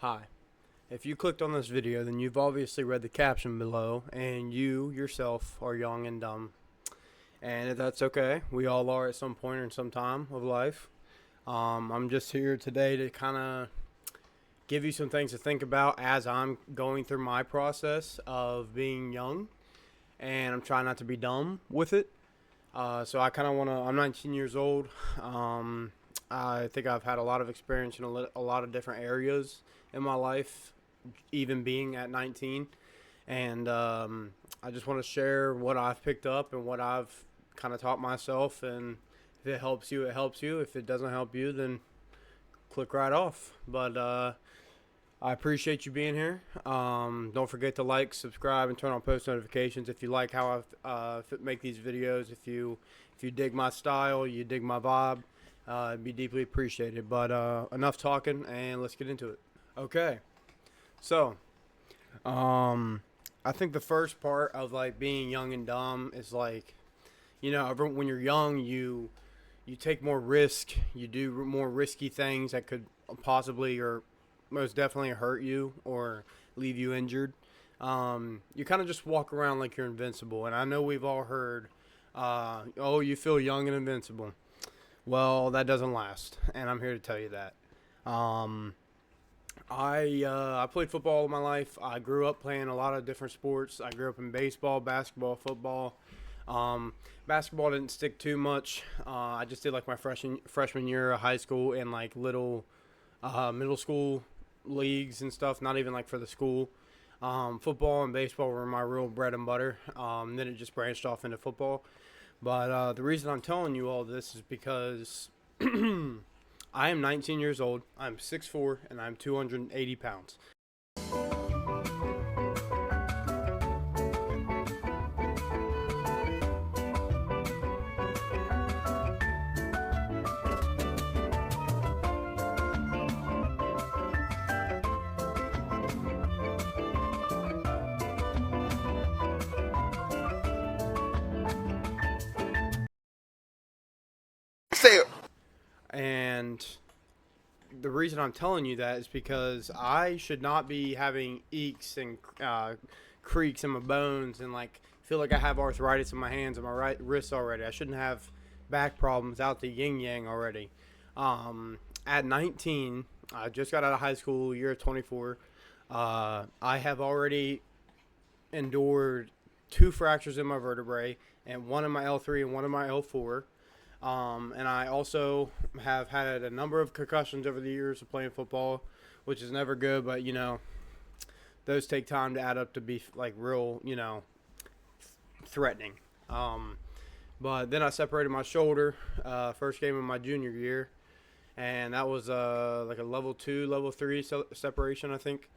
Hi. If you clicked on this video, then you've obviously read the caption below, and you yourself are young and dumb. And that's okay. We all are at some point or in some time of life. I'm just here today to kind of give you some things to think about as I'm going through my process of being young, and I'm trying not to be dumb with it. So I kind of want to. I'm 19 years old. I think I've had a lot of experience in a lot of different areas in my life, even being at 19. And I just want to share what I've picked up and what I've kind of taught myself. And if it helps you, it helps you. If it doesn't help you, then click right off. But I appreciate you being here. Don't forget to like, subscribe, and turn on post notifications if you like how I make these videos. If you dig my style, you dig my vibe, it'd be deeply appreciated. But enough talking, and let's get into it. Okay, so I think the first part of like being young and dumb is like, when you're young, you take more risk, you do more risky things that could possibly or most definitely hurt you or leave you injured. You kind of just walk around like you're invincible. And I know we've all heard, oh, you feel young and invincible. Well, that doesn't last, and I'm here to tell you that. Um, I played football all my life. I grew up playing a lot of different sports. I grew up in baseball, basketball, football. Basketball didn't stick too much. I just did like my freshman year of high school and like little middle school leagues and stuff. Not even like for the school. Football and baseball were my real bread and butter. Then it just branched off into football. But the reason I'm telling you all this is because I am 19 years old. I'm 6'4", and I'm 280 pounds. Say it. And the reason I'm telling you that is because I should not be having aches and creaks in my bones and like feel like I have arthritis in my hands and my right wrists already. I shouldn't have back problems out the yin yang already. At 19, I just got out of high school, year 24. I have already endured two fractures in my vertebrae and one in my L3 and one in my L4. And I also have had a number of concussions over the years of playing football, which is never good, but, those take time to add up to be, like, real, threatening. But then I separated my shoulder first game of my junior year, and that was like a level 2, level 3 separation, I think,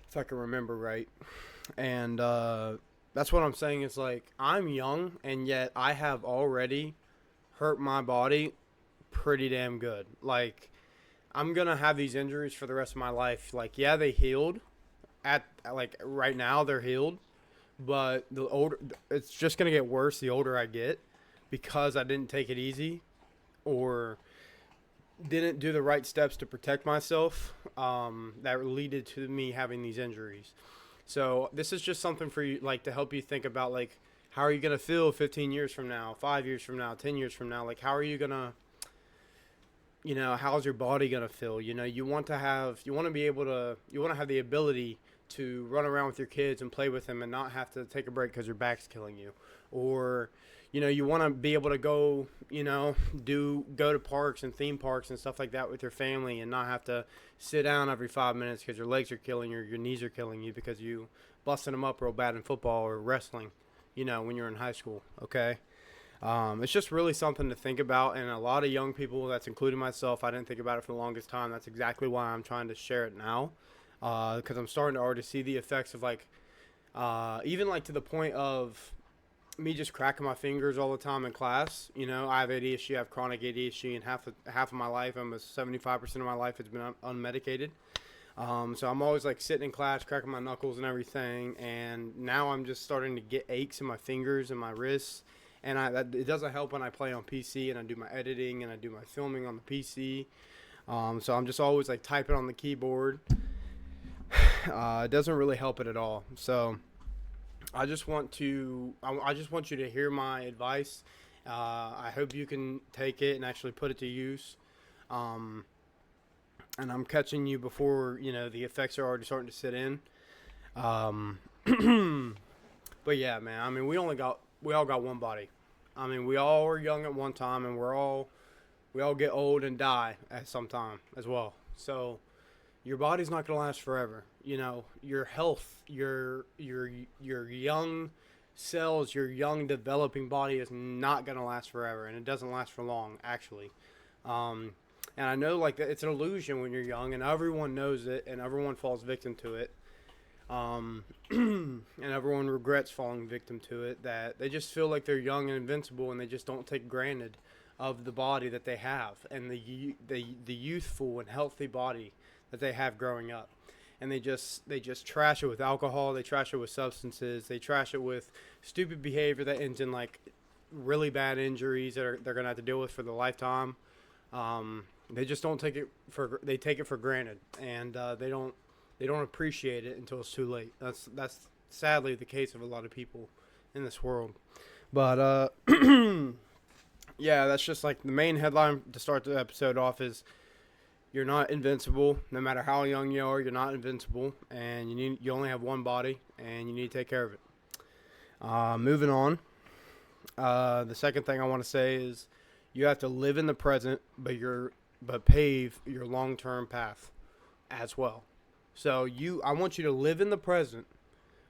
if I can remember right. And that's what I'm saying is, like, I'm young, and yet I have already hurt my body pretty damn good. Like, I'm gonna have these injuries for the rest of my life. Like, yeah, they healed at like right now they're healed, but the older it's just gonna get worse the older I get because I didn't take it easy or didn't do the right steps to protect myself. That leaded to me having these injuries. So this is just something for you, like, to help you think about, like, how are you going to feel 15 years from now, 5 years from now, 10 years from now? Like, how are you going to, how's your body going to feel? You want to have the ability to run around with your kids and play with them and not have to take a break because your back's killing you. Or, you want to be able to go, go to parks and theme parks and stuff like that with your family and not have to sit down every 5 minutes because your legs are killing you or your knees are killing you because you busting them up real bad in football or wrestling. When you're in high school, okay? It's just really something to think about, and a lot of young people, that's including myself, I didn't think about it for the longest time. That's exactly why I'm trying to share it now, because I'm starting to already see the effects of, like, even, like, to the point of me just cracking my fingers all the time in class. I have ADHD, I have chronic ADHD, and half of my life, almost 75% of my life has been unmedicated. So I'm always like sitting in class, cracking my knuckles and everything. And now I'm just starting to get aches in my fingers and my wrists. And it doesn't help when I play on PC and I do my editing and I do my filming on the PC. So I'm just always like typing on the keyboard. it doesn't really help it at all. So I just want you to hear my advice. I hope you can take it and actually put it to use. Um, and I'm catching you before the effects are already starting to sit in. Um, but yeah, man. I mean, we all got one body. I mean, we all were young at one time, and we all get old and die at some time as well. So your body's not gonna last forever. Your health, your young cells, your young developing body is not gonna last forever, and it doesn't last for long, actually. Um, and I know like it's an illusion when you're young, and everyone knows it, and everyone falls victim to it. And everyone regrets falling victim to it. That they just feel like they're young and invincible, and they just don't take granted of the body that they have and the youthful and healthy body that they have growing up. And they just trash it with alcohol. They trash it with substances. They trash it with stupid behavior that ends in like really bad injuries that they're gonna have to deal with for the lifetime. They just don't take it for they take it for granted, and they don't appreciate it until it's too late. That's sadly the case of a lot of people in this world. But yeah, that's just like the main headline to start the episode off is you're not invincible. No matter how young you are, you're not invincible, and you only have one body, and you need to take care of it. Moving on. The second thing I want to say is you have to live in the present, but pave your long-term path as well. So I want you to live in the present,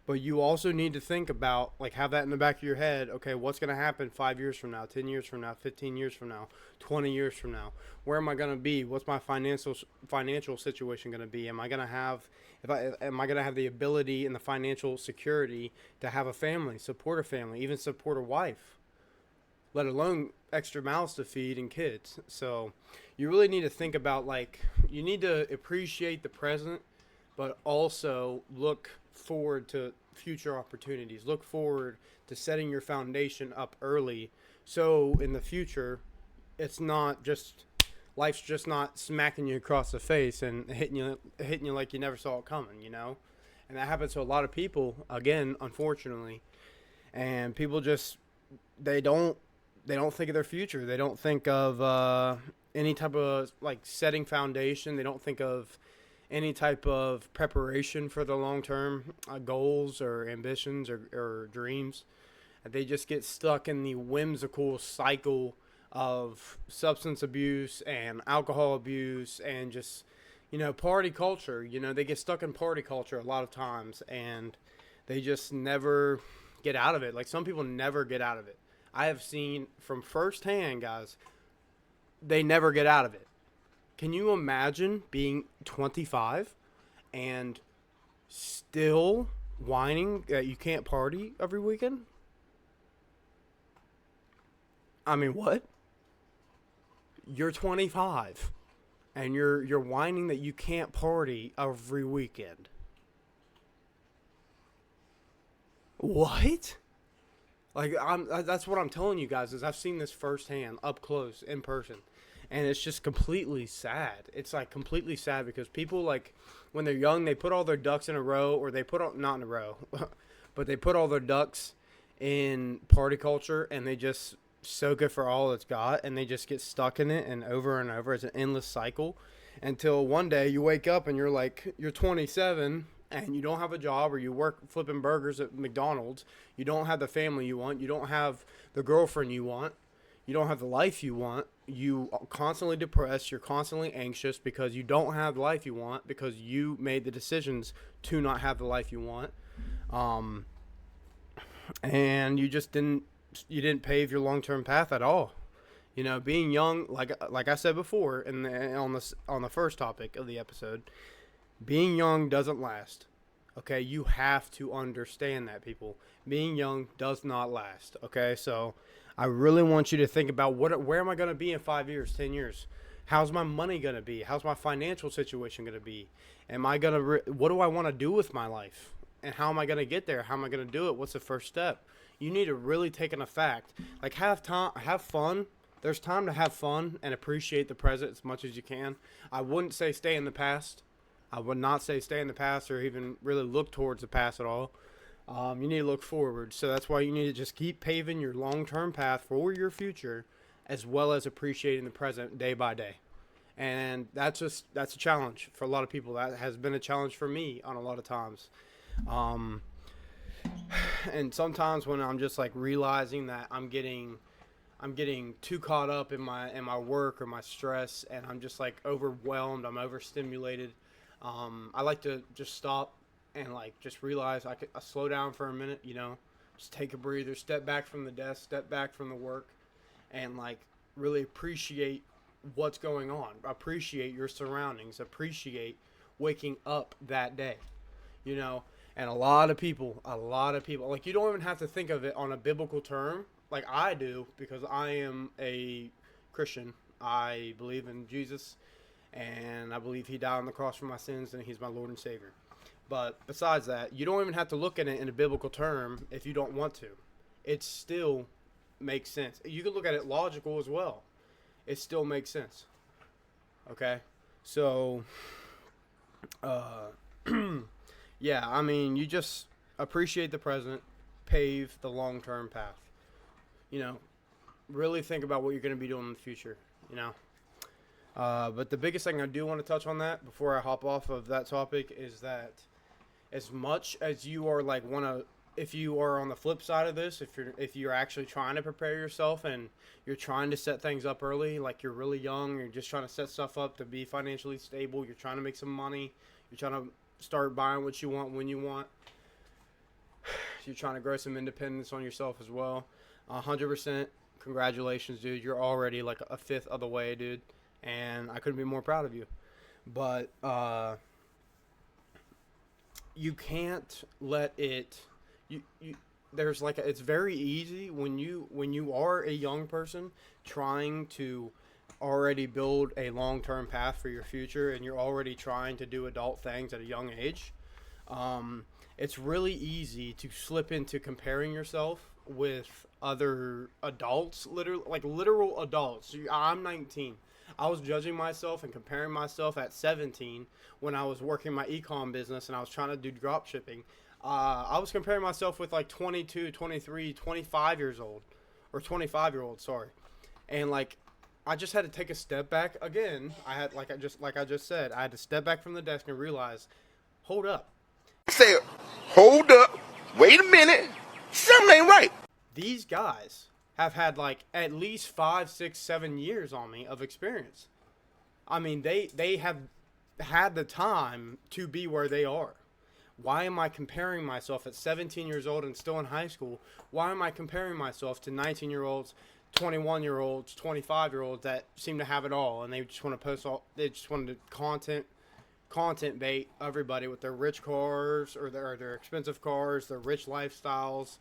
but you also need to think about, like, have that in the back of your head. Okay, what's going to happen 5 years from now, 10 years from now, 15 years from now, 20 years from now? Where am I going to be? What's my financial situation going to be? Am I going to have the ability and the financial security to have a family, support a family, even support a wife, let alone extra mouths to feed and kids? So you really need to think about, like, you need to appreciate the present, but also look forward to future opportunities. Look forward to setting your foundation up early, so in the future, life's just not smacking you across the face and hitting you like you never saw it coming. And that happens to a lot of people, again, unfortunately. And people just they don't think of their future. They don't think of any type of like setting foundation. They don't think of any type of preparation for the long-term goals or ambitions or dreams. They just get stuck in the whimsical cycle of substance abuse and alcohol abuse and just, party culture. They get stuck in party culture a lot of times, and they just never get out of it. Like, some people never get out of it. I have seen from firsthand, guys, they never get out of it. Can you imagine being 25 and still whining that you can't party every weekend? I mean, what? You're 25 and you're whining that you can't party every weekend. What? Like, that's what I'm telling you guys, is I've seen this firsthand, up close, in person. And it's just completely sad. It's like completely sad because people, like, when they're young, they put all their ducks in a row, or they put all, not in a row, but they put all their ducks in party culture, and they just soak it for all it's got, and they just get stuck in it and over. It's an endless cycle until one day you wake up and you're 27 and you don't have a job, or you work flipping burgers at McDonald's. You don't have the family you want. You don't have the girlfriend you want. You don't have the life you want. You are constantly depressed. You're constantly anxious because you don't have the life you want, because you made the decisions to not have the life you want. And you just didn't pave your long-term path at all. Being young, like I said before on the first topic of the episode, being young doesn't last. Okay, you have to understand that, people. Being young does not last. Okay, so I really want you to think about where am I going to be in 5 years, 10 years? How's my money going to be? How's my financial situation going to be? What do I want to do with my life? And how am I going to get there? How am I going to do it? What's the first step? You need to really take an effect. Like, have fun. There's time to have fun and appreciate the present as much as you can. I wouldn't say stay in the past. I would not say stay in the past or even really look towards the past at all. You need to look forward. So that's why you need to just keep paving your long-term path for your future, as well as appreciating the present day by day. And that's a challenge for a lot of people. That has been a challenge for me on a lot of times. Um, and sometimes when I'm just like realizing that I'm getting too caught up in my work or my stress, and I'm just like overwhelmed. I'm overstimulated. I like to just stop and like just realize I slow down for a minute. Just take a breather, step back from the desk, step back from the work, and like really appreciate what's going on. Appreciate your surroundings. Appreciate waking up that day. You know, and a lot of people, like you don't even have to think of it on a biblical term like I do because I am a Christian. I believe in Jesus, and I believe He died on the cross for my sins, and He's my Lord and Savior. But besides that, you don't even have to look at it in a biblical term if you don't want to. It still makes sense. You can look at it logical as well. It still makes sense. Okay? So, uh, yeah, I mean, you just appreciate the present, pave the long-term path. You know, really think about what you're going to be doing in the future, you know. But the biggest thing I do want to touch on that before I hop off of that topic is that as much as you are like if you are on the flip side of this, if you're actually trying to prepare yourself and you're trying to set things up early, like you're really young, you're just trying to set stuff up to be financially stable, you're trying to make some money, you're trying to start buying what you want when you want, you're trying to grow some independence on yourself as well. 100%. Congratulations, dude. You're already like a fifth of the way, dude. And I couldn't be more proud of you. But you can't let it. There's like it's very easy when you are a young person trying to already build a long-term path for your future, and you're already trying to do adult things at a young age. It's really easy to slip into comparing yourself with other adults, literal adults. I'm 19. I was judging myself and comparing myself at 17 when I was working my ecom business and I was trying to do drop shipping. I was comparing myself with like 22, 23, 25 years old, or 25-year-old, sorry. And like I just had to take a step back again. I just said, I had to step back from the desk and realize, hold up. Say, hold up, wait a minute, something ain't right. These guys have had like at least 5, 6, 7 years on me of experience. I mean, they have had the time to be where they are. Why am I comparing myself at 17 years old and still in high school? Why am I comparing myself to 19-year-olds, 21-year-olds, 25-year-olds that seem to have it all, and they just want to they just want to content bait everybody with their rich cars or their expensive cars, their rich lifestyles,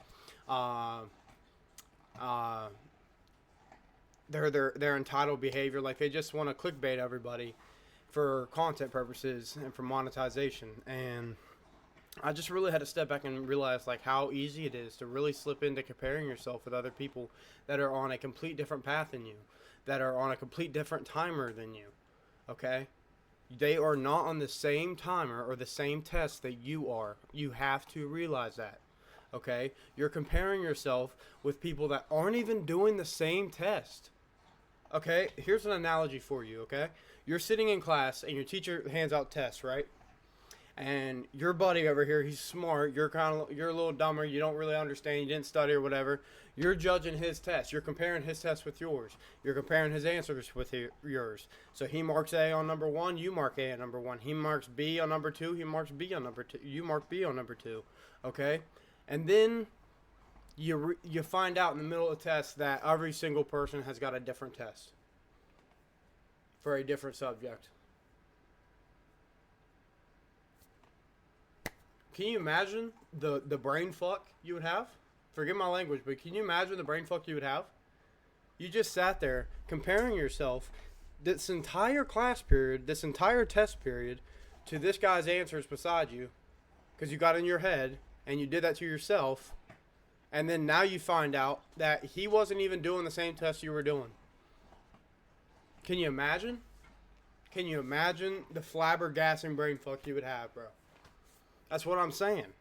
their entitled behavior. Like they just want to clickbait everybody for content purposes and for monetization. And I just really had to step back and realize like how easy it is to really slip into comparing yourself with other people that are on a complete different path than you, that are on a complete different timer than you. Okay? They are not on the same timer or the same test that you are. You have to realize that. Okay? You're comparing yourself with people that aren't even doing the same test. Okay? Here's an analogy for you, okay? You're sitting in class and your teacher hands out tests, right? And your buddy over here, he's smart. You're a little dumber. You don't really understand. You didn't study or whatever. You're judging his test. You're comparing his test with yours. You're comparing his answers with yours. So he marks A on number 1. You mark A on number 1. He marks B on number 2. He marks B on number 2. You mark B on number 2. Okay? And then you find out in the middle of the test that every single person has got a different test for a different subject. Can you imagine the brain fuck you would have? Forgive my language, but can you imagine the brain fuck you would have? You just sat there comparing yourself this entire class period, this entire test period, to this guy's answers beside you, because you got in your head and you did that to yourself, and then now you find out that he wasn't even doing the same test you were doing. Can you imagine? Can you imagine the flabbergasting brain fuck you would have, bro? That's what I'm saying.